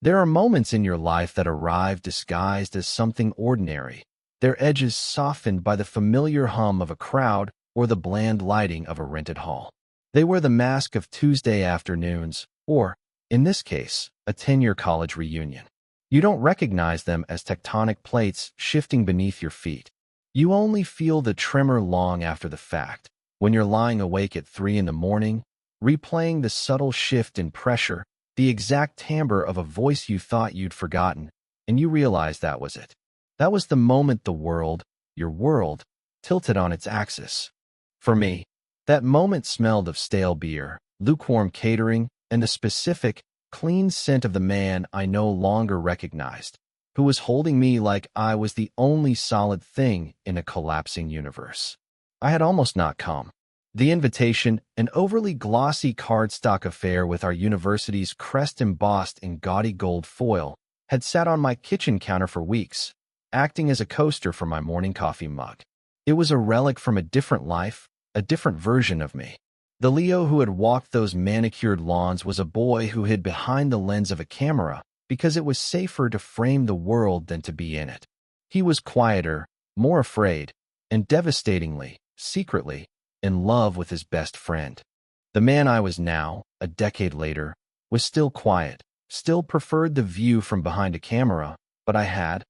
There are moments in your life that arrive disguised as something ordinary, their edges softened by the familiar hum of a crowd or the bland lighting of a rented hall. They wear the mask of Tuesday afternoons, or, in this case, a 10-year college reunion. You don't recognize them as tectonic plates shifting beneath your feet. You only feel the tremor long after the fact, when you're lying awake at 3 in the morning, replaying the subtle shift in pressure, the exact timbre of a voice you thought you'd forgotten, and you realize that was it. That was the moment the world, your world, tilted on its axis. For me, that moment smelled of stale beer, lukewarm catering, and the specific, clean scent of the man I no longer recognized, who was holding me like I was the only solid thing in a collapsing universe. I had almost not come. The invitation, an overly glossy cardstock affair with our university's crest embossed in gaudy gold foil, had sat on my kitchen counter for weeks, acting as a coaster for my morning coffee mug. It was a relic from a different life, a different version of me. The Leo who had walked those manicured lawns was a boy who hid behind the lens of a camera because it was safer to frame the world than to be in it. He was quieter, more afraid, and devastatingly, secretly, in love with his best friend. The man I was now, a decade later, was still quiet, still preferred the view from behind a camera, but I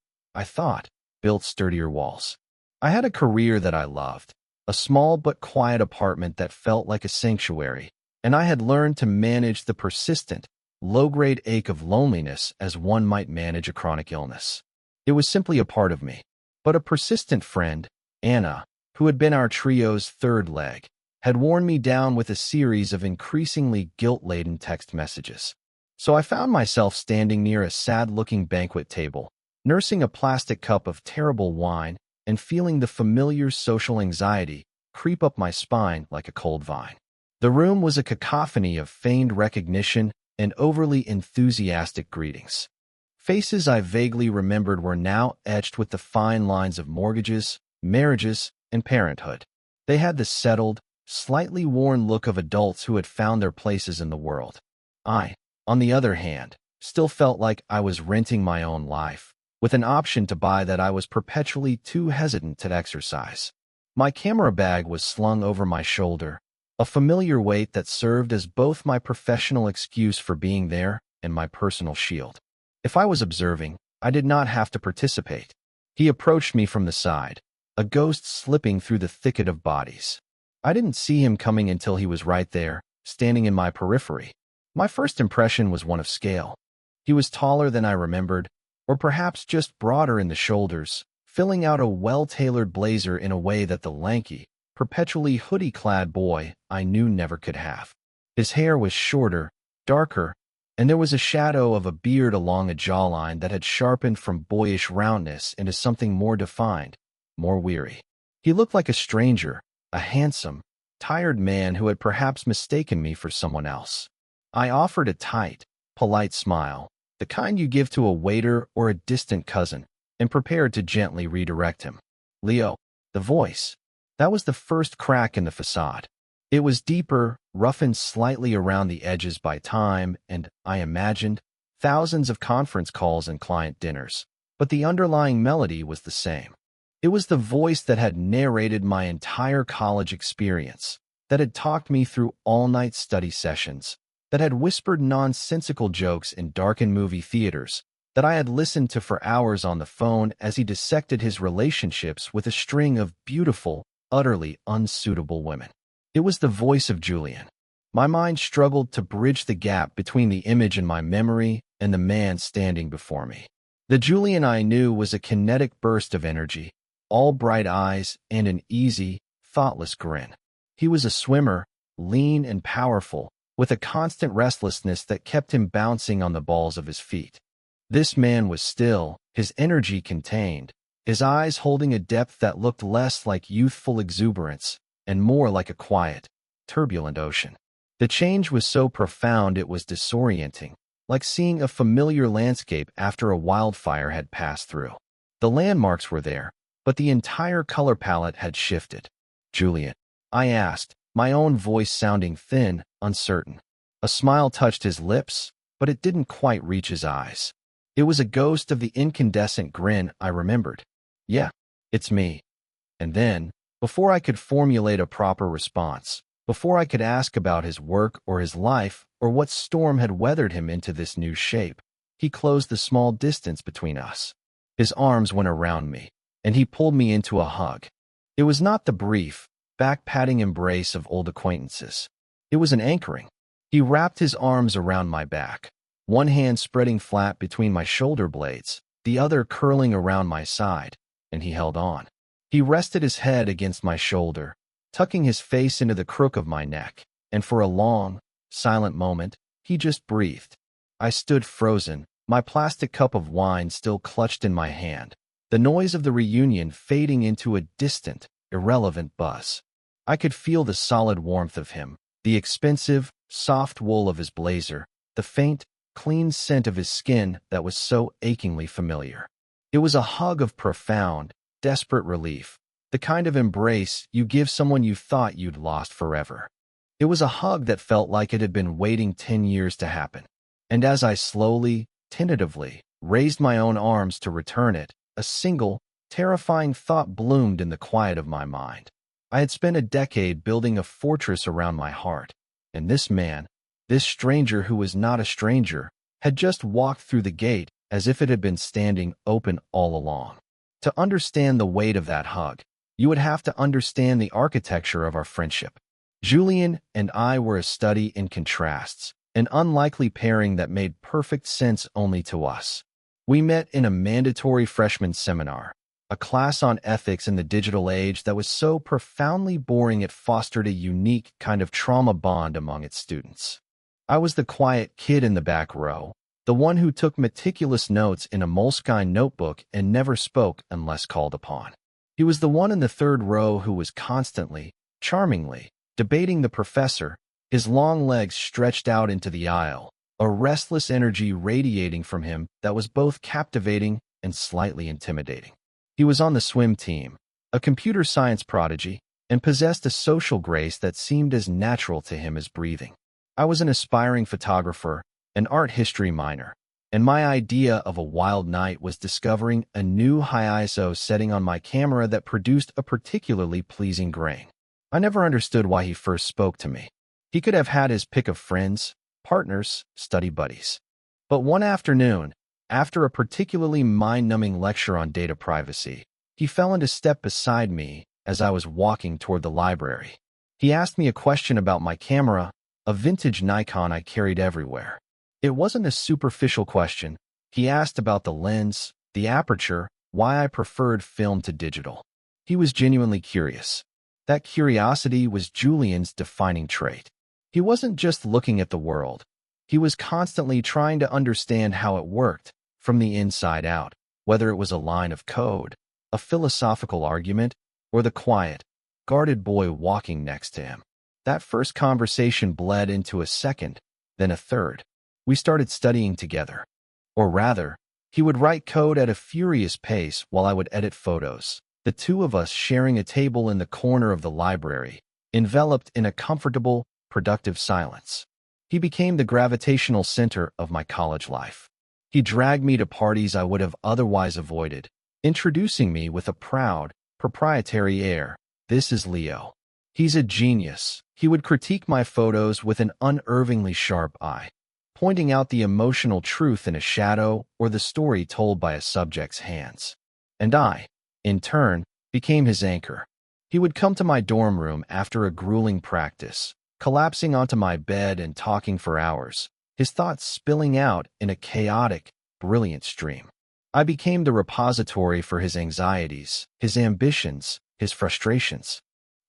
thought, built sturdier walls. I had a career that I loved, a small but quiet apartment that felt like a sanctuary, and I had learned to manage the persistent, low-grade ache of loneliness as one might manage a chronic illness. It was simply a part of me. But a persistent friend, Anna, who had been our trio's third leg, had worn me down with a series of increasingly guilt-laden text messages. So I found myself standing near a sad-looking banquet table, nursing a plastic cup of terrible wine and feeling the familiar social anxiety creep up my spine like a cold vine. The room was a cacophony of feigned recognition and overly enthusiastic greetings. Faces I vaguely remembered were now etched with the fine lines of mortgages, marriages, and parenthood. They had the settled, slightly worn look of adults who had found their places in the world. I, on the other hand, still felt like I was renting my own life, with an option to buy that I was perpetually too hesitant to exercise. My camera bag was slung over my shoulder, a familiar weight that served as both my professional excuse for being there and my personal shield. If I was observing, I did not have to participate. He approached me from the side, a ghost slipping through the thicket of bodies. I didn't see him coming until he was right there, standing in my periphery. My first impression was one of scale. He was taller than I remembered, or perhaps just broader in the shoulders, filling out a well-tailored blazer in a way that the lanky, perpetually hoodie-clad boy I knew never could have. His hair was shorter, darker, and there was a shadow of a beard along a jawline that had sharpened from boyish roundness into something more defined, more weary. He looked like a stranger, a handsome, tired man who had perhaps mistaken me for someone else. I offered a tight, polite smile, the kind you give to a waiter or a distant cousin, and prepared to gently redirect him. Leo, the voice. That was the first crack in the facade. It was deeper, roughened slightly around the edges by time and, I imagined, thousands of conference calls and client dinners. But the underlying melody was the same. It was the voice that had narrated my entire college experience, that had talked me through all-night study sessions, that had whispered nonsensical jokes in darkened movie theaters, that I had listened to for hours on the phone as he dissected his relationships with a string of beautiful, utterly unsuitable women. It was the voice of Julian. My mind struggled to bridge the gap between the image in my memory and the man standing before me. The Julian I knew was a kinetic burst of energy, all bright eyes and an easy, thoughtless grin. He was a swimmer, lean and powerful, with a constant restlessness that kept him bouncing on the balls of his feet. This man was still, his energy contained, his eyes holding a depth that looked less like youthful exuberance and more like a quiet, turbulent ocean. The change was so profound it was disorienting, like seeing a familiar landscape after a wildfire had passed through. The landmarks were there, but the entire color palette had shifted. Julian, I asked, my own voice sounding thin, uncertain. A smile touched his lips, but it didn't quite reach his eyes. It was a ghost of the incandescent grin I remembered. "Yeah, it's me." And then, before I could formulate a proper response, before I could ask about his work or his life or what storm had weathered him into this new shape, he closed the small distance between us. His arms went around me, and he pulled me into a hug. It was not the brief, back-patting embrace of old acquaintances. It was an anchoring. He wrapped his arms around my back, one hand spreading flat between my shoulder blades, the other curling around my side, and he held on. He rested his head against my shoulder, tucking his face into the crook of my neck, and for a long, silent moment, he just breathed. I stood frozen, my plastic cup of wine still clutched in my hand, the noise of the reunion fading into a distant, irrelevant buzz. I could feel the solid warmth of him, the expensive, soft wool of his blazer, the faint, clean scent of his skin that was so achingly familiar. It was a hug of profound, desperate relief, the kind of embrace you give someone you thought you'd lost forever. It was a hug that felt like it had been waiting 10 years to happen. And as I slowly, tentatively, raised my own arms to return it, a single, terrifying thought bloomed in the quiet of my mind. I had spent a decade building a fortress around my heart, and this man, this stranger who was not a stranger, had just walked through the gate as if it had been standing open all along. To understand the weight of that hug, you would have to understand the architecture of our friendship. Julian and I were a study in contrasts, an unlikely pairing that made perfect sense only to us. We met in a mandatory freshman seminar, a class on ethics in the digital age that was so profoundly boring it fostered a unique kind of trauma bond among its students. I was the quiet kid in the back row, the one who took meticulous notes in a moleskine notebook and never spoke unless called upon. He was the one in the third row who was constantly, charmingly, debating the professor, his long legs stretched out into the aisle, a restless energy radiating from him that was both captivating and slightly intimidating. He was on the swim team, a computer science prodigy, and possessed a social grace that seemed as natural to him as breathing. I was an aspiring photographer, an art history minor, and my idea of a wild night was discovering a new high ISO setting on my camera that produced a particularly pleasing grain. I never understood why he first spoke to me. He could have had his pick of friends, partners, study buddies. But one afternoon, after a particularly mind-numbing lecture on data privacy, he fell into step beside me as I was walking toward the library. He asked me a question about my camera, a vintage Nikon I carried everywhere. It wasn't a superficial question. He asked about the lens, the aperture, why I preferred film to digital. He was genuinely curious. That curiosity was Julian's defining trait. He wasn't just looking at the world. He was constantly trying to understand how it worked, from the inside out, whether it was a line of code, a philosophical argument, or the quiet, guarded boy walking next to him. That first conversation bled into a second, then a third. We started studying together. Or rather, he would write code at a furious pace while I would edit photos, the two of us sharing a table in the corner of the library, enveloped in a comfortable, productive silence. He became the gravitational center of my college life. He dragged me to parties I would have otherwise avoided, introducing me with a proud, proprietary air. "This is Leo. He's a genius." He would critique my photos with an unervingly sharp eye, pointing out the emotional truth in a shadow or the story told by a subject's hands. And I, in turn, became his anchor. He would come to my dorm room after a grueling practice, collapsing onto my bed and talking for hours, his thoughts spilling out in a chaotic, brilliant stream. I became the repository for his anxieties, his ambitions, his frustrations.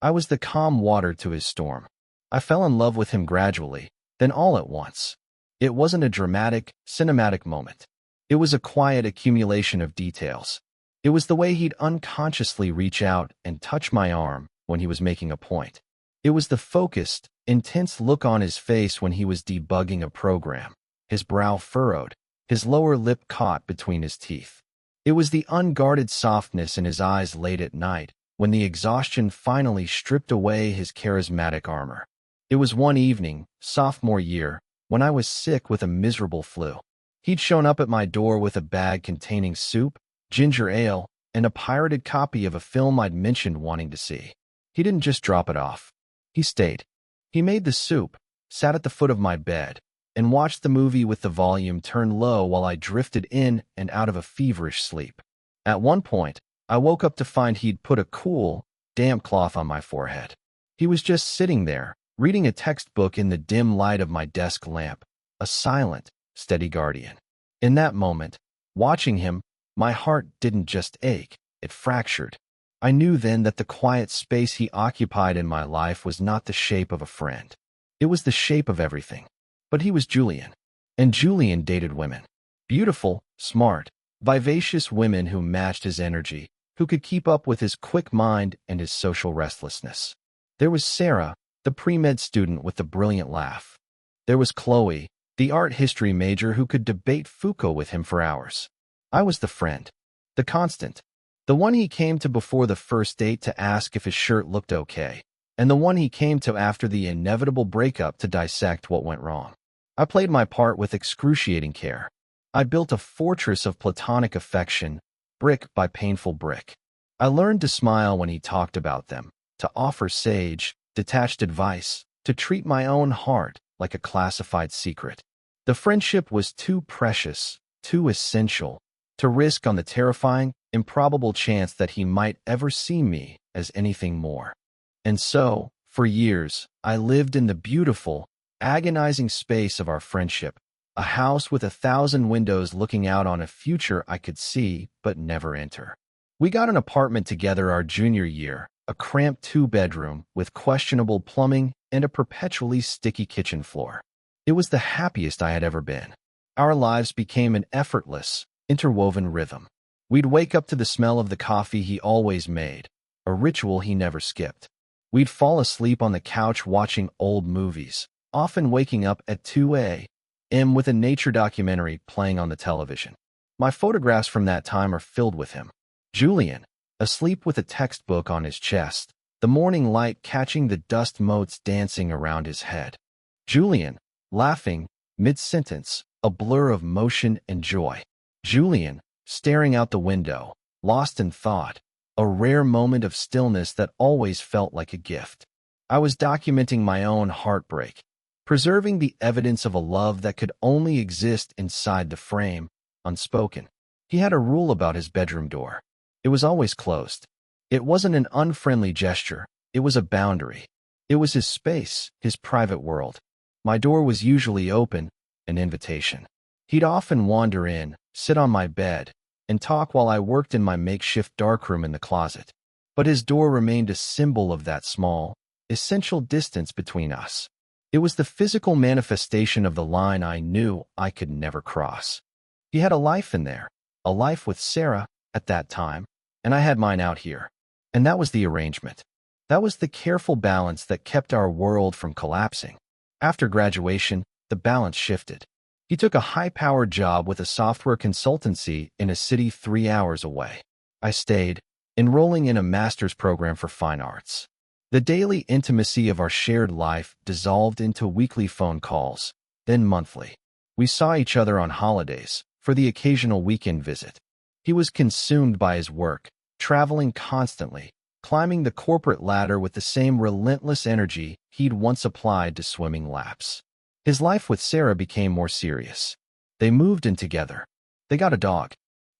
I was the calm water to his storm. I fell in love with him gradually, then all at once. It wasn't a dramatic, cinematic moment. It was a quiet accumulation of details. It was the way he'd unconsciously reach out and touch my arm when he was making a point. It was the focused, intense look on his face when he was debugging a program, his brow furrowed, his lower lip caught between his teeth. It was the unguarded softness in his eyes late at night, when the exhaustion finally stripped away his charismatic armor. It was one evening, sophomore year, when I was sick with a miserable flu. He'd shown up at my door with a bag containing soup, ginger ale, and a pirated copy of a film I'd mentioned wanting to see. He didn't just drop it off. He stayed. He made the soup, sat at the foot of my bed, and watched the movie with the volume turned low while I drifted in and out of a feverish sleep. At one point, I woke up to find he'd put a cool, damp cloth on my forehead. He was just sitting there, reading a textbook in the dim light of my desk lamp, a silent, steady guardian. In that moment, watching him, my heart didn't just ache, it fractured. I knew then that the quiet space he occupied in my life was not the shape of a friend. It was the shape of everything. But he was Julian. And Julian dated women. Beautiful, smart, vivacious women who matched his energy, who could keep up with his quick mind and his social restlessness. There was Sarah, the pre-med student with the brilliant laugh. There was Chloe, the art history major who could debate Foucault with him for hours. I was the friend, the constant, the one he came to before the first date to ask if his shirt looked okay, and the one he came to after the inevitable breakup to dissect what went wrong. I played my part with excruciating care. I built a fortress of platonic affection, brick by painful brick. I learned to smile when he talked about them, to offer sage, detached advice, to treat my own heart like a classified secret. The friendship was too precious, too essential, to risk on the terrifying, improbable chance that he might ever see me as anything more. And so, for years, I lived in the beautiful, agonizing space of our friendship, a house with 1,000 windows looking out on a future I could see but never enter. We got an apartment together our junior year, a cramped 2-bedroom with questionable plumbing and a perpetually sticky kitchen floor. It was the happiest I had ever been. Our lives became an effortless, interwoven rhythm. We'd wake up to the smell of the coffee he always made, a ritual he never skipped. We'd fall asleep on the couch watching old movies, often waking up at 2 a.m. with a nature documentary playing on the television. My photographs from that time are filled with him. Julian, asleep with a textbook on his chest, the morning light catching the dust motes dancing around his head. Julian, laughing, mid-sentence, a blur of motion and joy. Julian, staring out the window, lost in thought, a rare moment of stillness that always felt like a gift. I was documenting my own heartbreak, preserving the evidence of a love that could only exist inside the frame, unspoken. He had a rule about his bedroom door. It was always closed. It wasn't an unfriendly gesture. It was a boundary. It was his space, his private world. My door was usually open, an invitation. He'd often wander in, sit on my bed, and talk while I worked in my makeshift darkroom in the closet. But his door remained a symbol of that small, essential distance between us. It was the physical manifestation of the line I knew I could never cross. He had a life in there, a life with Sarah at that time, and I had mine out here. And that was the arrangement. That was the careful balance that kept our world from collapsing. After graduation, the balance shifted. He took a high-powered job with a software consultancy in a city 3 hours away. I stayed, enrolling in a master's program for fine arts. The daily intimacy of our shared life dissolved into weekly phone calls, then monthly. We saw each other on holidays, for the occasional weekend visit. He was consumed by his work, traveling constantly, climbing the corporate ladder with the same relentless energy he'd once applied to swimming laps. His life with Sarah became more serious. They moved in together. They got a dog.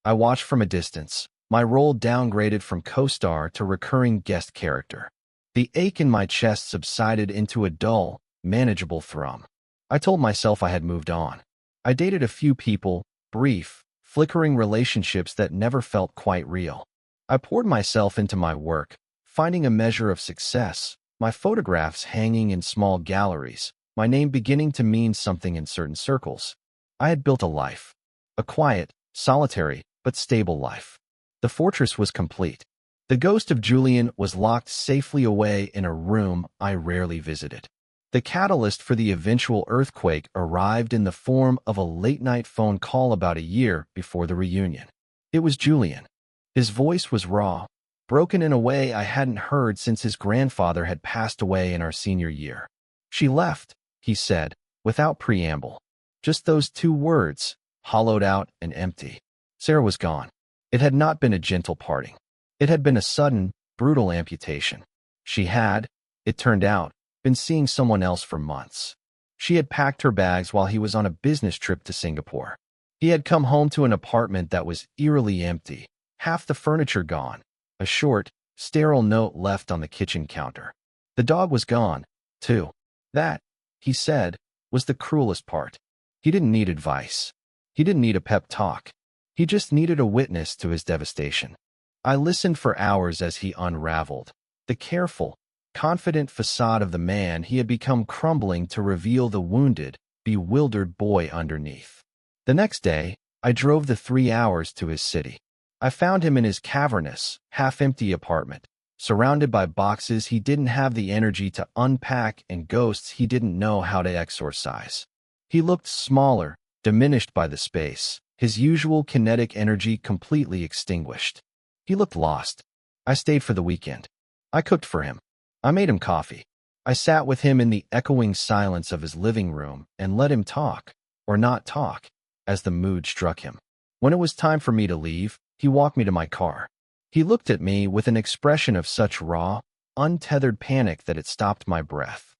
I watched from a distance, my role downgraded from co-star to recurring guest character. The ache in my chest subsided into a dull, manageable thrum. I told myself I had moved on. I dated a few people, brief, flickering relationships that never felt quite real. I poured myself into my work, finding a measure of success, my photographs hanging in small galleries, my name beginning to mean something in certain circles. I had built a life. A quiet, solitary, but stable life. The fortress was complete. The ghost of Julian was locked safely away in a room I rarely visited. The catalyst for the eventual earthquake arrived in the form of a late-night phone call about a year before the reunion. It was Julian. His voice was raw, broken in a way I hadn't heard since his grandfather had passed away in our senior year. "She left," he said, without preamble. Just those two words, hollowed out and empty. Sarah was gone. It had not been a gentle parting. It had been a sudden, brutal amputation. She had, it turned out, been seeing someone else for months. She had packed her bags while he was on a business trip to Singapore. He had come home to an apartment that was eerily empty, half the furniture gone, a short, sterile note left on the kitchen counter. The dog was gone, too. That, he said, was the cruelest part. He didn't need advice. He didn't need a pep talk. He just needed a witness to his devastation. I listened for hours as he unraveled. The careful, confident facade of the man he had become crumbling to reveal the wounded, bewildered boy underneath. The next day, I drove the 3 hours to his city. I found him in his cavernous, half-empty apartment, surrounded by boxes he didn't have the energy to unpack and ghosts he didn't know how to exorcise. He looked smaller, diminished by the space, his usual kinetic energy completely extinguished. He looked lost. I stayed for the weekend. I cooked for him. I made him coffee. I sat with him in the echoing silence of his living room and let him talk, or not talk, as the mood struck him. When it was time for me to leave, he walked me to my car. He looked at me with an expression of such raw, untethered panic that it stopped my breath.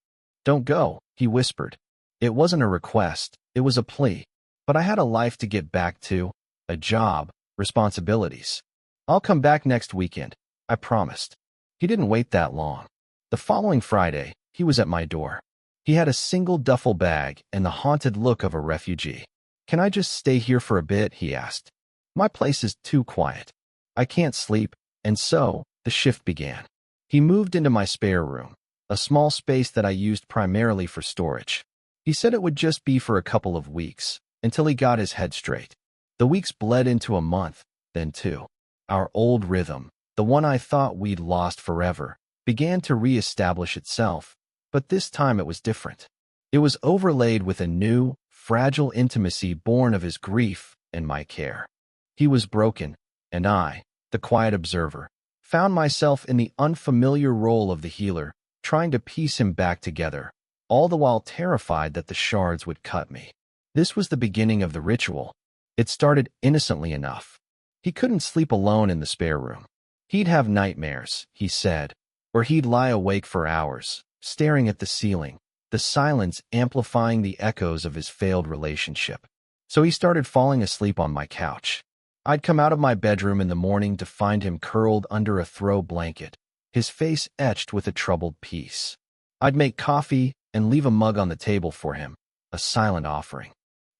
"Don't go," he whispered. It wasn't a request, it was a plea. But I had a life to get back to, a job, responsibilities. "I'll come back next weekend," I promised. He didn't wait that long. The following Friday, he was at my door. He had a single duffel bag and the haunted look of a refugee. "Can I just stay here for a bit?" he asked. "My place is too quiet. I can't sleep," and so, the shift began. He moved into my spare room, a small space that I used primarily for storage. He said it would just be for a couple of weeks, until he got his head straight. The weeks bled into a month, then 2. Our old rhythm, the one I thought we'd lost forever, began to re-establish itself, but this time it was different. It was overlaid with a new, fragile intimacy born of his grief and my care. He was broken, and I, the quiet observer, found myself in the unfamiliar role of the healer, trying to piece him back together, all the while terrified that the shards would cut me. This was the beginning of the ritual. It started innocently enough. He couldn't sleep alone in the spare room. He'd have nightmares, he said, or he'd lie awake for hours, staring at the ceiling, the silence amplifying the echoes of his failed relationship. So he started falling asleep on my couch. I'd come out of my bedroom in the morning to find him curled under a throw blanket, his face etched with a troubled peace. I'd make coffee and leave a mug on the table for him, a silent offering.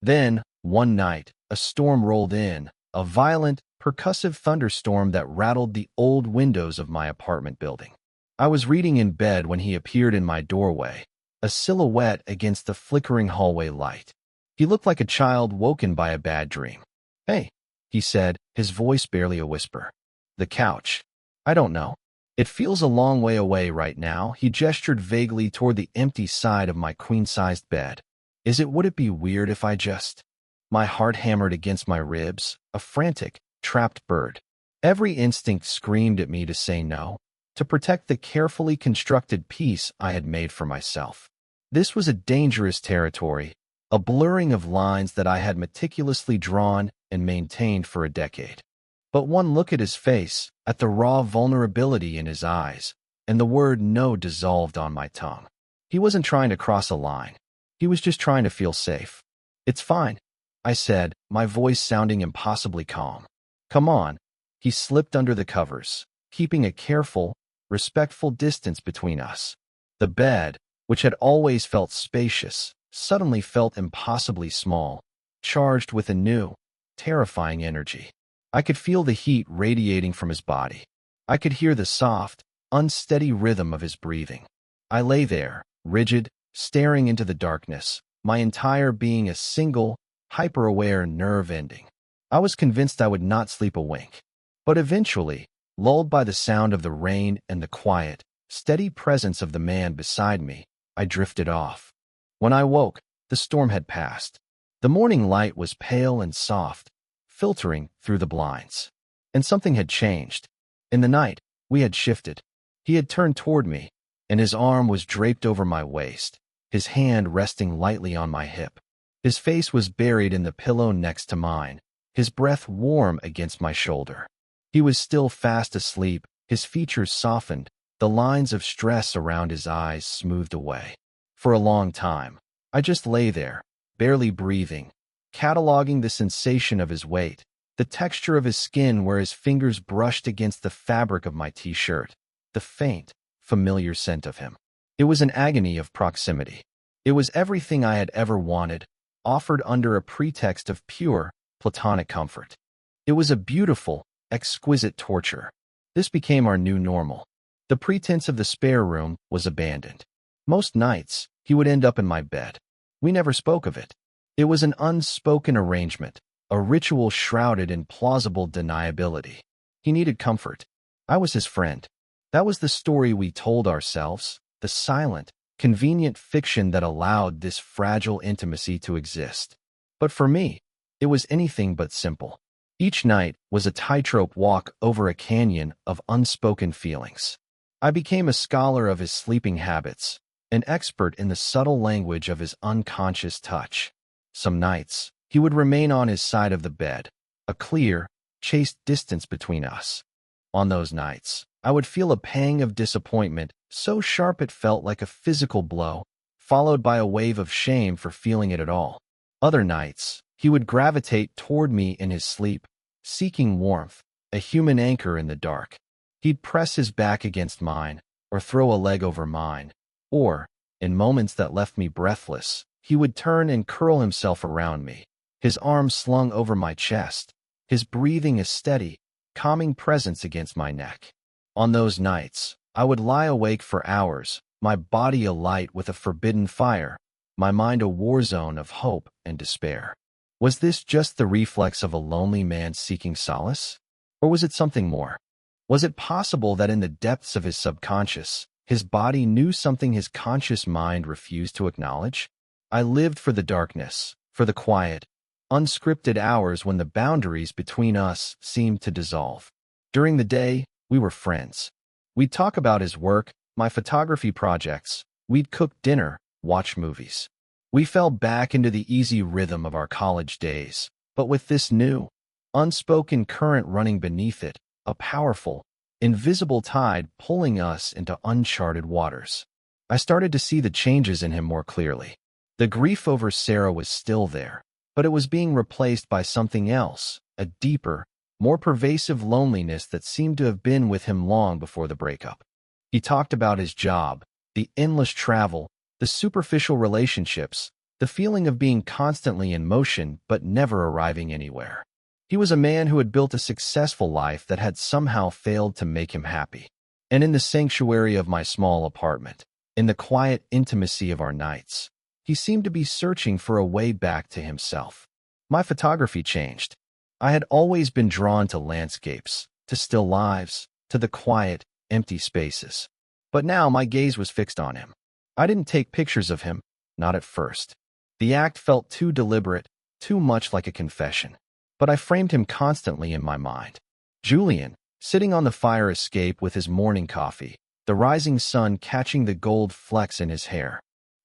Then, one night, a storm rolled in, a violent, percussive thunderstorm that rattled the old windows of my apartment building. I was reading in bed when he appeared in my doorway, a silhouette against the flickering hallway light. He looked like a child woken by a bad dream. "Hey," he said, his voice barely a whisper. "The couch. I don't know. It feels a long way away right now." He gestured vaguely toward the empty side of my queen-sized bed. Would it be weird if I just... My heart hammered against my ribs, a frantic, trapped bird. Every instinct screamed at me to say no, to protect the carefully constructed peace I had made for myself. This was a dangerous territory, a blurring of lines that I had meticulously drawn and maintained for a decade. But one look at his face, at the raw vulnerability in his eyes, and the word no dissolved on my tongue. He wasn't trying to cross a line. He was just trying to feel safe. "It's fine," I said, my voice sounding impossibly calm. "Come on." He slipped under the covers, keeping a careful, respectful distance between us. The bed, which had always felt spacious, suddenly felt impossibly small, charged with a new, terrifying energy. I could feel the heat radiating from his body. I could hear the soft, unsteady rhythm of his breathing. I lay there, rigid, staring into the darkness, my entire being a single, hyper-aware nerve ending. I was convinced I would not sleep a wink. But eventually, lulled by the sound of the rain and the quiet, steady presence of the man beside me, I drifted off. When I woke, the storm had passed. The morning light was pale and soft, filtering through the blinds. And something had changed. In the night, we had shifted. He had turned toward me, and his arm was draped over my waist, his hand resting lightly on my hip. His face was buried in the pillow next to mine, his breath warm against my shoulder. He was still fast asleep, his features softened, the lines of stress around his eyes smoothed away. For a long time, I just lay there, barely breathing, cataloging the sensation of his weight, the texture of his skin where his fingers brushed against the fabric of my t-shirt, the faint, familiar scent of him. It was an agony of proximity. It was everything I had ever wanted, offered under a pretext of pure, platonic comfort. It was a beautiful, exquisite torture. This became our new normal. The pretense of the spare room was abandoned. Most nights, he would end up in my bed. We never spoke of it. It was an unspoken arrangement, a ritual shrouded in plausible deniability. He needed comfort. I was his friend. That was the story we told ourselves, the silent, convenient fiction that allowed this fragile intimacy to exist. But for me, it was anything but simple. Each night was a tightrope walk over a canyon of unspoken feelings. I became a scholar of his sleeping habits, an expert in the subtle language of his unconscious touch. Some nights, he would remain on his side of the bed, a clear, chaste distance between us. On those nights, I would feel a pang of disappointment, so sharp it felt like a physical blow, followed by a wave of shame for feeling it at all. Other nights, he would gravitate toward me in his sleep, seeking warmth, a human anchor in the dark. He'd press his back against mine, or throw a leg over mine, or, in moments that left me breathless, he would turn and curl himself around me, his arms slung over my chest, his breathing a steady, calming presence against my neck. On those nights, I would lie awake for hours, my body alight with a forbidden fire, my mind a war zone of hope and despair. Was this just the reflex of a lonely man seeking solace? Or was it something more? Was it possible that in the depths of his subconscious, his body knew something his conscious mind refused to acknowledge? I lived for the darkness, for the quiet, unscripted hours when the boundaries between us seemed to dissolve. During the day, we were friends. We'd talk about his work, my photography projects. We'd cook dinner, watch movies. We fell back into the easy rhythm of our college days, but with this new, unspoken current running beneath it, a powerful, invisible tide pulling us into uncharted waters. I started to see the changes in him more clearly. The grief over Sarah was still there, but it was being replaced by something else, a deeper, more pervasive loneliness that seemed to have been with him long before the breakup. He talked about his job, the endless travel, the superficial relationships, the feeling of being constantly in motion but never arriving anywhere. He was a man who had built a successful life that had somehow failed to make him happy. And in the sanctuary of my small apartment, in the quiet intimacy of our nights, he seemed to be searching for a way back to himself. My photography changed. I had always been drawn to landscapes, to still lives, to the quiet, empty spaces. But now my gaze was fixed on him. I didn't take pictures of him, not at first. The act felt too deliberate, too much like a confession. But I framed him constantly in my mind. Julian, sitting on the fire escape with his morning coffee, the rising sun catching the gold flecks in his hair.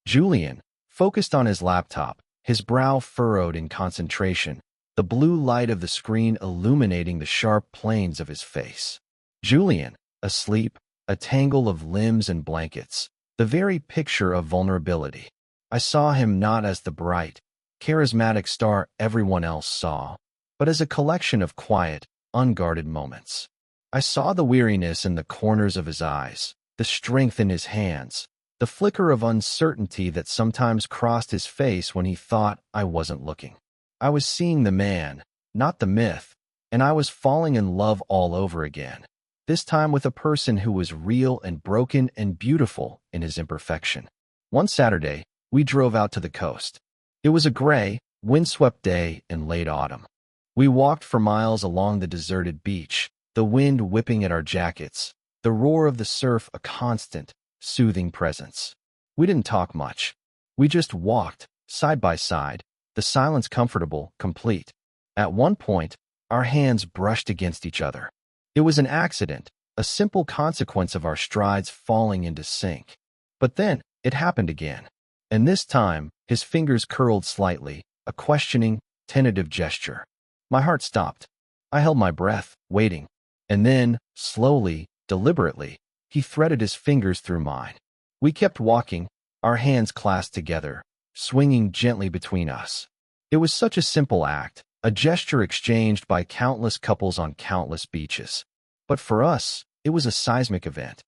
Julian, focused on his laptop, his brow furrowed in concentration, the blue light of the screen illuminating the sharp planes of his face. Julian, asleep, a tangle of limbs and blankets, the very picture of vulnerability. I saw him not as the bright, charismatic star everyone else saw, but as a collection of quiet, unguarded moments. I saw the weariness in the corners of his eyes, the strength in his hands, the flicker of uncertainty that sometimes crossed his face when he thought I wasn't looking. I was seeing the man, not the myth, and I was falling in love all over again, this time with a person who was real and broken and beautiful in his imperfection. One Saturday, we drove out to the coast. It was a gray, windswept day in late autumn. We walked for miles along the deserted beach, the wind whipping at our jackets, the roar of the surf a constant, soothing presence. We didn't talk much. We just walked, side by side, the silence comfortable, complete. At one point, our hands brushed against each other. It was an accident, a simple consequence of our strides falling into sync. But then, it happened again. And this time, his fingers curled slightly, a questioning, tentative gesture. My heart stopped. I held my breath, waiting. And then, slowly, deliberately, he threaded his fingers through mine. We kept walking, our hands clasped together, swinging gently between us. It was such a simple act, a gesture exchanged by countless couples on countless beaches. But for us, it was a seismic event.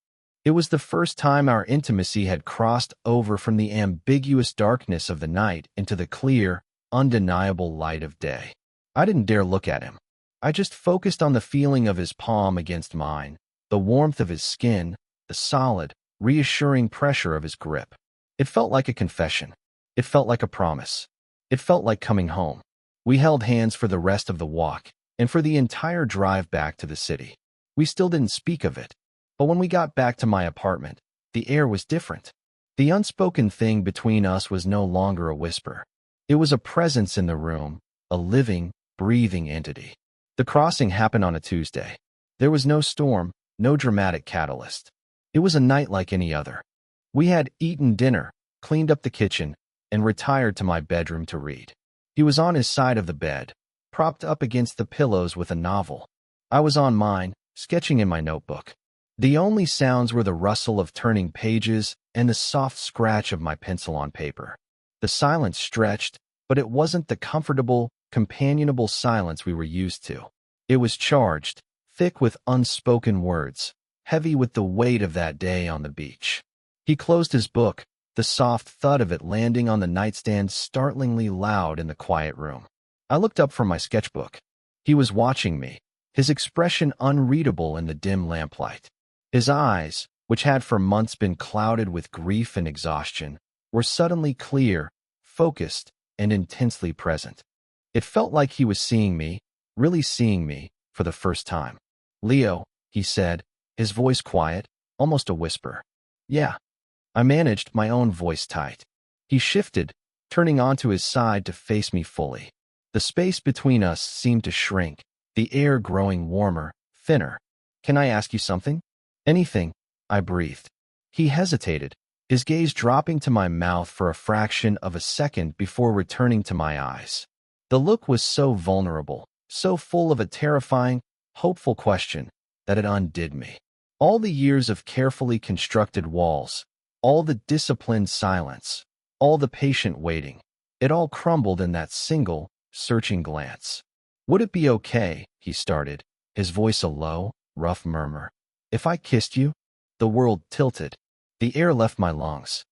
It was the first time our intimacy had crossed over from the ambiguous darkness of the night into the clear, undeniable light of day. I didn't dare look at him. I just focused on the feeling of his palm against mine, the warmth of his skin, the solid, reassuring pressure of his grip. It felt like a confession. It felt like a promise. It felt like coming home. We held hands for the rest of the walk, and for the entire drive back to the city. We still didn't speak of it. But when we got back to my apartment, the air was different. The unspoken thing between us was no longer a whisper. It was a presence in the room, a living, breathing entity. The crossing happened on a Tuesday. There was no storm, no dramatic catalyst. It was a night like any other. We had eaten dinner, cleaned up the kitchen, and retired to my bedroom to read. He was on his side of the bed, propped up against the pillows with a novel. I was on mine, sketching in my notebook. The only sounds were the rustle of turning pages and the soft scratch of my pencil on paper. The silence stretched, but it wasn't the comfortable, companionable silence we were used to. It was charged, thick with unspoken words, heavy with the weight of that day on the beach. He closed his book, the soft thud of it landing on the nightstand startlingly loud in the quiet room. I looked up from my sketchbook. He was watching me, his expression unreadable in the dim lamplight. His eyes, which had for months been clouded with grief and exhaustion, were suddenly clear, focused, and intensely present. It felt like he was seeing me, really seeing me, for the first time. "Leo," he said, his voice quiet, almost a whisper. "Yeah." I managed my own voice tight. He shifted, turning onto his side to face me fully. The space between us seemed to shrink, the air growing warmer, thinner. "Can I ask you something?" "Anything," I breathed. He hesitated, his gaze dropping to my mouth for a fraction of a second before returning to my eyes. The look was so vulnerable, so full of a terrifying, hopeful question, that it undid me. All the years of carefully constructed walls, all the disciplined silence, all the patient waiting, it all crumbled in that single, searching glance. "Would it be okay," he started, his voice a low, rough murmur, "if I kissed you?" The world tilted. The air left my lungs.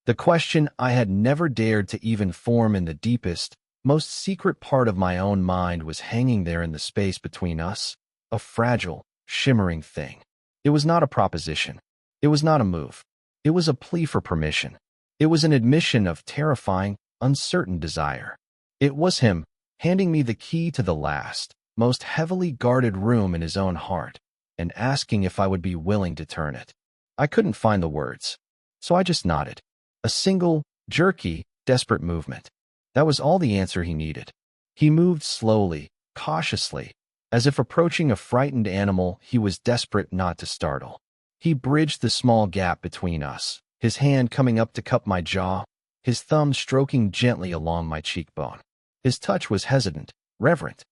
The question I had never dared to even form in the deepest, most secret part of my own mind was hanging there in the space between us, a fragile, shimmering thing. It was not a proposition. It was not a move. It was a plea for permission. It was an admission of terrifying, uncertain desire. It was him, handing me the key to the last, most heavily guarded room in his own heart, and asking if I would be willing to turn it. I couldn't find the words, so I just nodded. A single, jerky, desperate movement. That was all the answer he needed. He moved slowly, cautiously, as if approaching a frightened animal he was desperate not to startle. He bridged the small gap between us, his hand coming up to cup my jaw, his thumb stroking gently along my cheekbone. His touch was hesitant, reverent.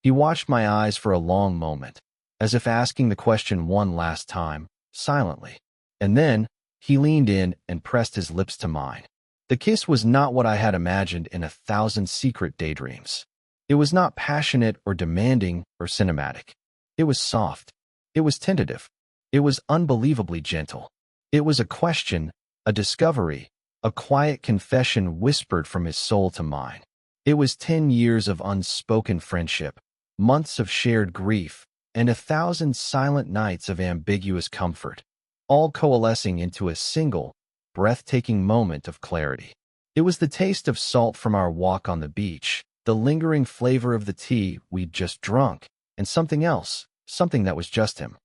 He watched my eyes for a long moment, as if asking the question one last time, silently. And then, he leaned in and pressed his lips to mine. The kiss was not what I had imagined in 1,000 secret daydreams. It was not passionate or demanding or cinematic. It was soft. It was tentative. It was unbelievably gentle. It was a question, a discovery, a quiet confession whispered from his soul to mine. It was 10 years of unspoken friendship, months of shared grief, and 1,000 silent nights of ambiguous comfort, all coalescing into a single, breathtaking moment of clarity. It was the taste of salt from our walk on the beach, the lingering flavor of the tea we'd just drunk, and something else, something that was just him.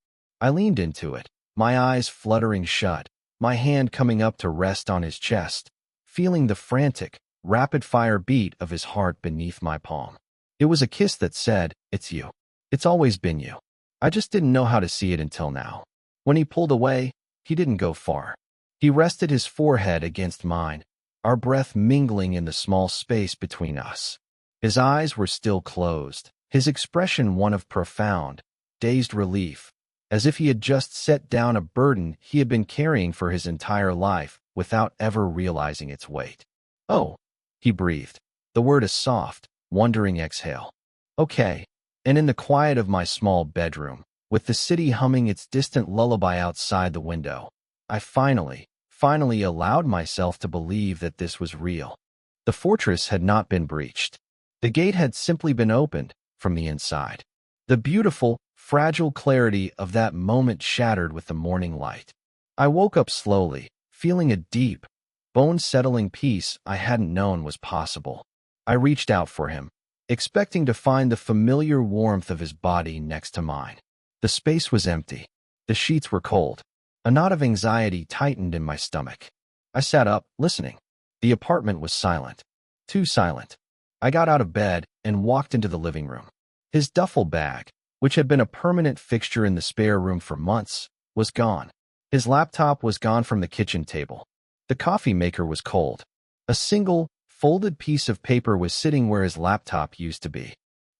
I leaned into it, my eyes fluttering shut, my hand coming up to rest on his chest, feeling the frantic, rapid-fire beat of his heart beneath my palm. It was a kiss that said, "It's you. It's always been you." I just didn't know how to see it until now. When he pulled away, he didn't go far. He rested his forehead against mine, our breath mingling in the small space between us. His eyes were still closed, his expression one of profound, dazed relief, as if he had just set down a burden he had been carrying for his entire life without ever realizing its weight. "Oh," he breathed, the word a soft, wondering exhale. "Okay." And in the quiet of my small bedroom, with the city humming its distant lullaby outside the window, I finally allowed myself to believe that this was real. The fortress had not been breached. The gate had simply been opened from the inside. The beautiful, fragile clarity of that moment shattered with the morning light. I woke up slowly, feeling a deep, bone-settling peace I hadn't known was possible. I reached out for him, expecting to find the familiar warmth of his body next to mine. The space was empty. The sheets were cold. A knot of anxiety tightened in my stomach. I sat up, listening. The apartment was silent. Too silent. I got out of bed and walked into the living room. His duffel bag, which had been a permanent fixture in the spare room for months, was gone. His laptop was gone from the kitchen table. The coffee maker was cold. A single, folded piece of paper was sitting where his laptop used to be.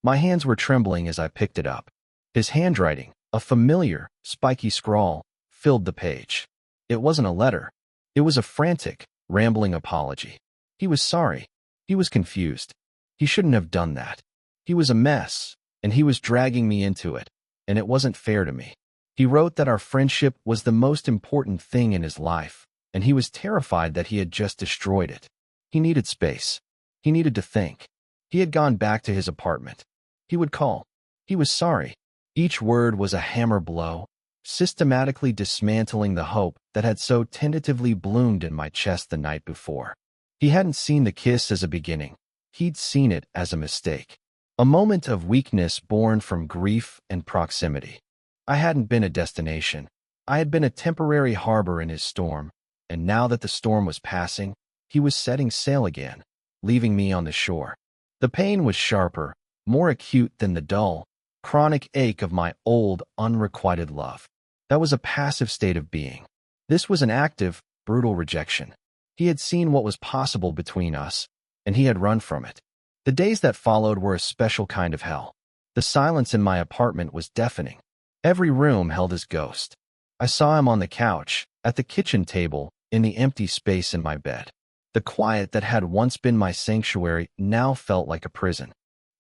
My hands were trembling as I picked it up. His handwriting, a familiar, spiky scrawl, filled the page. It wasn't a letter. It was a frantic, rambling apology. He was sorry. He was confused. He shouldn't have done that. He was a mess, and he was dragging me into it, and it wasn't fair to me. He wrote that our friendship was the most important thing in his life, and he was terrified that he had just destroyed it. He needed space. He needed to think. He had gone back to his apartment. He would call. He was sorry. Each word was a hammer blow, systematically dismantling the hope that had so tentatively bloomed in my chest the night before. He hadn't seen the kiss as a beginning. He'd seen it as a mistake. A moment of weakness born from grief and proximity. I hadn't been a destination. I had been a temporary harbor in his storm, and now that the storm was passing, he was setting sail again, leaving me on the shore. The pain was sharper, more acute than the dull, chronic ache of my old, unrequited love. That was a passive state of being. This was an active, brutal rejection. He had seen what was possible between us, and he had run from it. The days that followed were a special kind of hell. The silence in my apartment was deafening. Every room held his ghost. I saw him on the couch, at the kitchen table, in the empty space in my bed. The quiet that had once been my sanctuary now felt like a prison.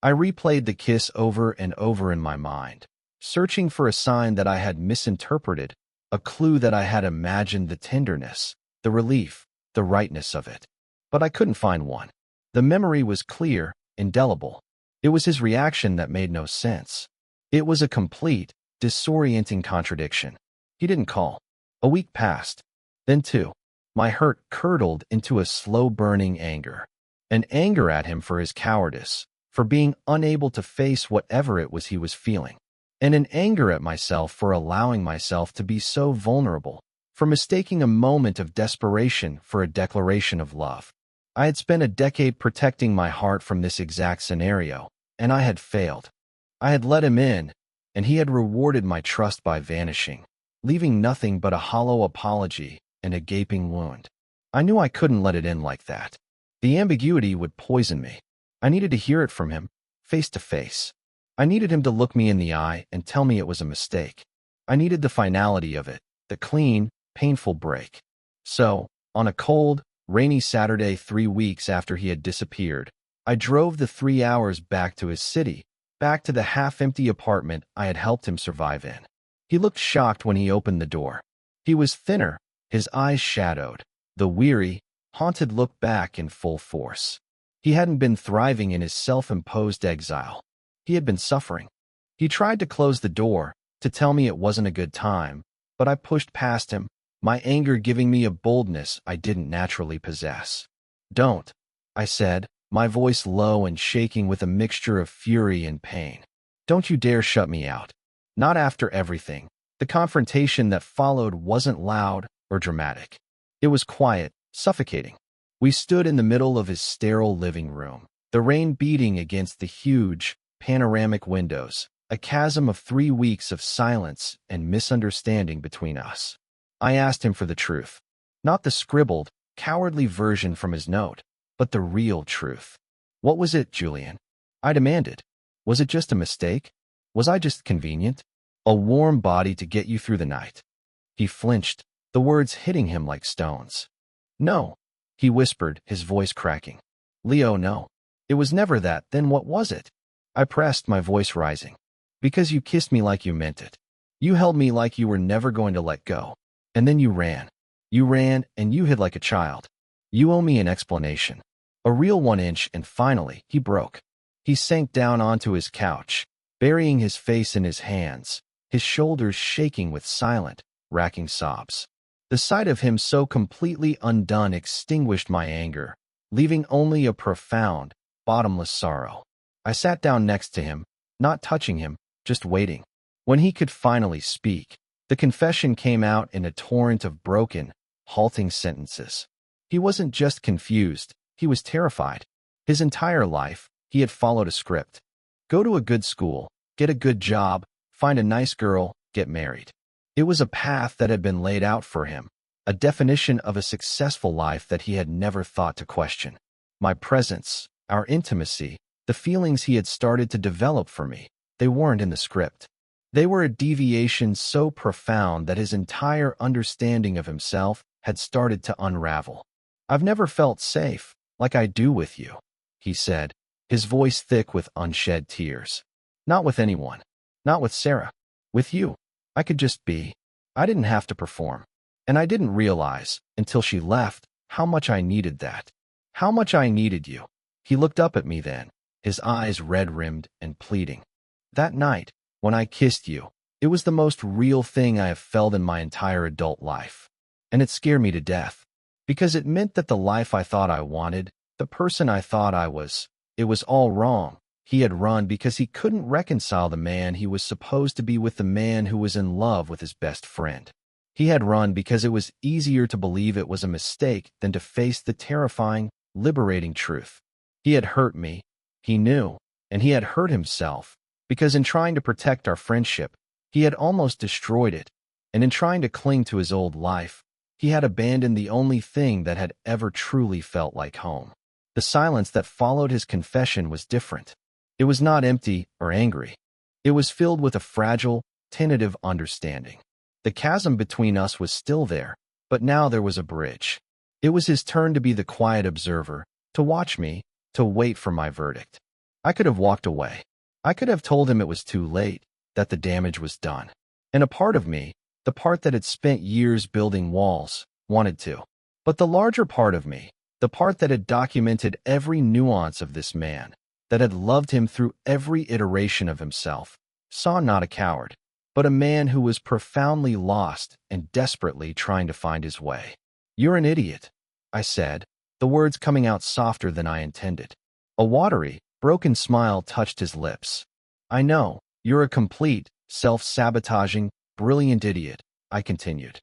I replayed the kiss over and over in my mind, searching for a sign that I had misinterpreted, a clue that I had imagined the tenderness, the relief, the rightness of it. But I couldn't find one. The memory was clear, indelible. It was his reaction that made no sense. It was a complete, disorienting contradiction. He didn't call. A week passed. Then two. My hurt curdled into a slow-burning anger. An anger at him for his cowardice, for being unable to face whatever it was he was feeling. And an anger at myself for allowing myself to be so vulnerable, for mistaking a moment of desperation for a declaration of love. I had spent a decade protecting my heart from this exact scenario, and I had failed. I had let him in, and he had rewarded my trust by vanishing, leaving nothing but a hollow apology and a gaping wound. I knew I couldn't let it in like that. The ambiguity would poison me. I needed to hear it from him, face to face. I needed him to look me in the eye and tell me it was a mistake. I needed the finality of it, the clean, painful break. So, on a cold, rainy Saturday 3 weeks after he had disappeared, I drove the 3 hours back to his city, back to the half-empty apartment I had helped him survive in. He looked shocked when he opened the door. He was thinner, his eyes shadowed, the weary, haunted look back in full force. He hadn't been thriving in his self-imposed exile. He had been suffering. He tried to close the door, to tell me it wasn't a good time, but I pushed past him, my anger giving me a boldness I didn't naturally possess. "Don't," I said, my voice low and shaking with a mixture of fury and pain. "Don't you dare shut me out. Not after everything." The confrontation that followed wasn't loud or dramatic. It was quiet, suffocating. We stood in the middle of his sterile living room, the rain beating against the huge, panoramic windows, a chasm of 3 weeks of silence and misunderstanding between us. I asked him for the truth. Not the scribbled, cowardly version from his note, but the real truth. What was it, Julian? I demanded. Was it just a mistake? Was I just convenient? A warm body to get you through the night? He flinched, the words hitting him like stones. No, he whispered, his voice cracking. Leo, no. It was never that. Then what was it? I pressed, my voice rising. Because you kissed me like you meant it. You held me like you were never going to let go. And then you ran. You ran, and you hid like a child. You owe me an explanation. A real 1 inch, and finally, he broke. He sank down onto his couch, burying his face in his hands, his shoulders shaking with silent, racking sobs. The sight of him so completely undone extinguished my anger, leaving only a profound, bottomless sorrow. I sat down next to him, not touching him, just waiting. When he could finally speak, the confession came out in a torrent of broken, halting sentences. He wasn't just confused, he was terrified. His entire life, he had followed a script. Go to a good school, get a good job, find a nice girl, get married. It was a path that had been laid out for him, a definition of a successful life that he had never thought to question. My presence, our intimacy, the feelings he had started to develop for me, they weren't in the script. They were a deviation so profound that his entire understanding of himself had started to unravel. I've never felt safe, like I do with you, he said, his voice thick with unshed tears. Not with anyone. Not with Sarah. With you. I could just be. I didn't have to perform. And I didn't realize, until she left, how much I needed that. How much I needed you. He looked up at me then, his eyes red-rimmed and pleading. That night, when I kissed you, it was the most real thing I have felt in my entire adult life. And it scared me to death. Because it meant that the life I thought I wanted, the person I thought I was, it was all wrong. He had run because he couldn't reconcile the man he was supposed to be with the man who was in love with his best friend. He had run because it was easier to believe it was a mistake than to face the terrifying, liberating truth. He had hurt me, he knew, and he had hurt himself, because in trying to protect our friendship, he had almost destroyed it, and in trying to cling to his old life, he had abandoned the only thing that had ever truly felt like home. The silence that followed his confession was different. It was not empty or angry. It was filled with a fragile, tentative understanding. The chasm between us was still there, but now there was a bridge. It was his turn to be the quiet observer, to watch me, to wait for my verdict. I could have walked away. I could have told him it was too late, that the damage was done. And a part of me, the part that had spent years building walls, wanted to. But the larger part of me, the part that had documented every nuance of this man, that had loved him through every iteration of himself, saw not a coward, but a man who was profoundly lost and desperately trying to find his way. You're an idiot, I said, the words coming out softer than I intended. A watery, broken smile touched his lips. I know, you're a complete, self-sabotaging, brilliant idiot, I continued.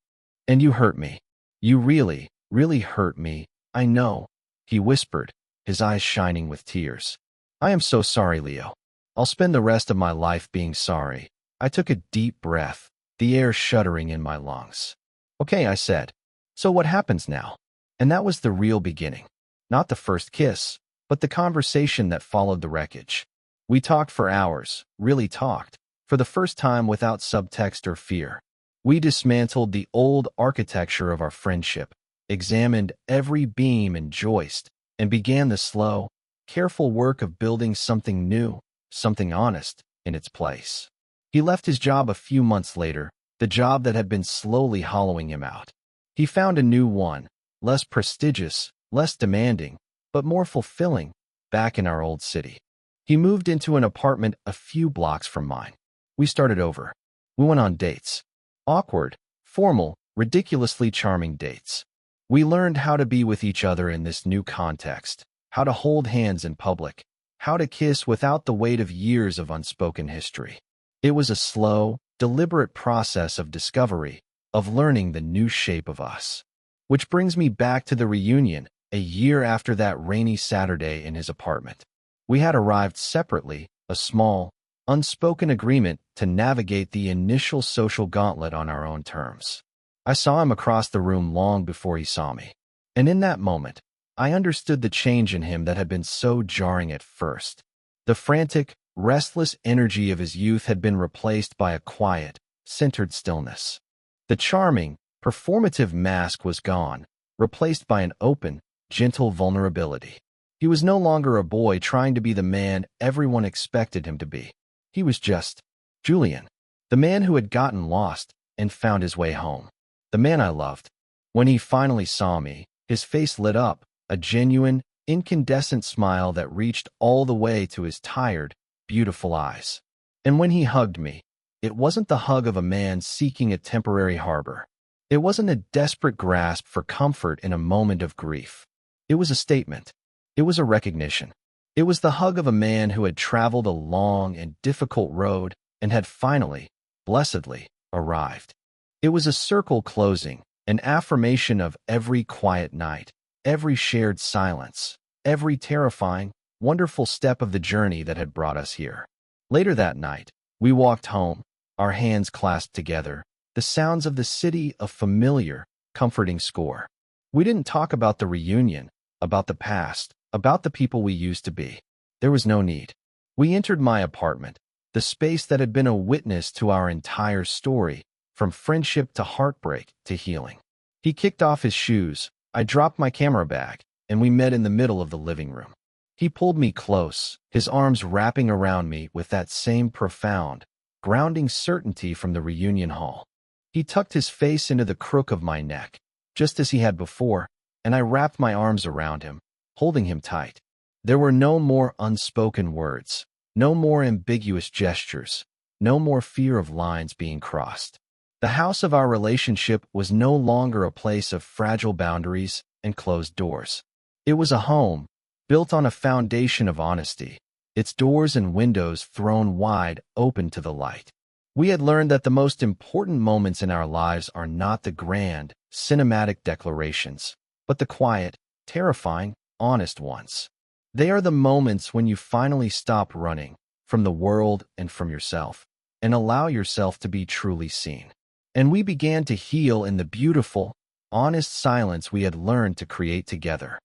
And you hurt me. You really, really hurt me, I know, he whispered, his eyes shining with tears. I am so sorry, Leo. I'll spend the rest of my life being sorry. I took a deep breath, the air shuddering in my lungs. Okay, I said. So what happens now? And that was the real beginning. Not the first kiss, but the conversation that followed the wreckage. We talked for hours, really talked, for the first time without subtext or fear. We dismantled the old architecture of our friendship, examined every beam and joist, and began the slow, careful work of building something new, something honest, in its place. He left his job a few months later, the job that had been slowly hollowing him out. He found a new one, less prestigious, less demanding, but more fulfilling, back in our old city. He moved into an apartment a few blocks from mine. We started over. We went on dates. Awkward, formal, ridiculously charming dates. We learned how to be with each other in this new context, how to hold hands in public, how to kiss without the weight of years of unspoken history. It was a slow, deliberate process of discovery, of learning the new shape of us. Which brings me back to the reunion, a year after that rainy Saturday in his apartment. We had arrived separately, a small, unspoken agreement to navigate the initial social gauntlet on our own terms. I saw him across the room long before he saw me. And in that moment, I understood the change in him that had been so jarring at first. The frantic, restless energy of his youth had been replaced by a quiet, centered stillness. The charming, performative mask was gone, replaced by an open, gentle vulnerability. He was no longer a boy trying to be the man everyone expected him to be. He was just Julian, the man who had gotten lost and found his way home. The man I loved. When he finally saw me, his face lit up, a genuine, incandescent smile that reached all the way to his tired, beautiful eyes. And when he hugged me, it wasn't the hug of a man seeking a temporary harbor. It wasn't a desperate grasp for comfort in a moment of grief. It was a statement. It was a recognition. It was the hug of a man who had traveled a long and difficult road and had finally, blessedly, arrived. It was a circle closing, an affirmation of every quiet night, every shared silence, every terrifying, wonderful step of the journey that had brought us here. Later that night, we walked home, our hands clasped together, the sounds of the city a familiar, comforting score. We didn't talk about the reunion, about the past, about the people we used to be. There was no need. We entered my apartment, the space that had been a witness to our entire story, from friendship to heartbreak to healing. He kicked off his shoes, I dropped my camera bag, and we met in the middle of the living room. He pulled me close, his arms wrapping around me with that same profound, grounding certainty from the reunion hall. He tucked his face into the crook of my neck, just as he had before, and I wrapped my arms around him, holding him tight. There were no more unspoken words, no more ambiguous gestures, no more fear of lines being crossed. The house of our relationship was no longer a place of fragile boundaries and closed doors. It was a home, built on a foundation of honesty, its doors and windows thrown wide open to the light. We had learned that the most important moments in our lives are not the grand, cinematic declarations, but the quiet, terrifying, honest ones. They are the moments when you finally stop running from the world and from yourself, and allow yourself to be truly seen. And we began to heal in the beautiful, honest silence we had learned to create together.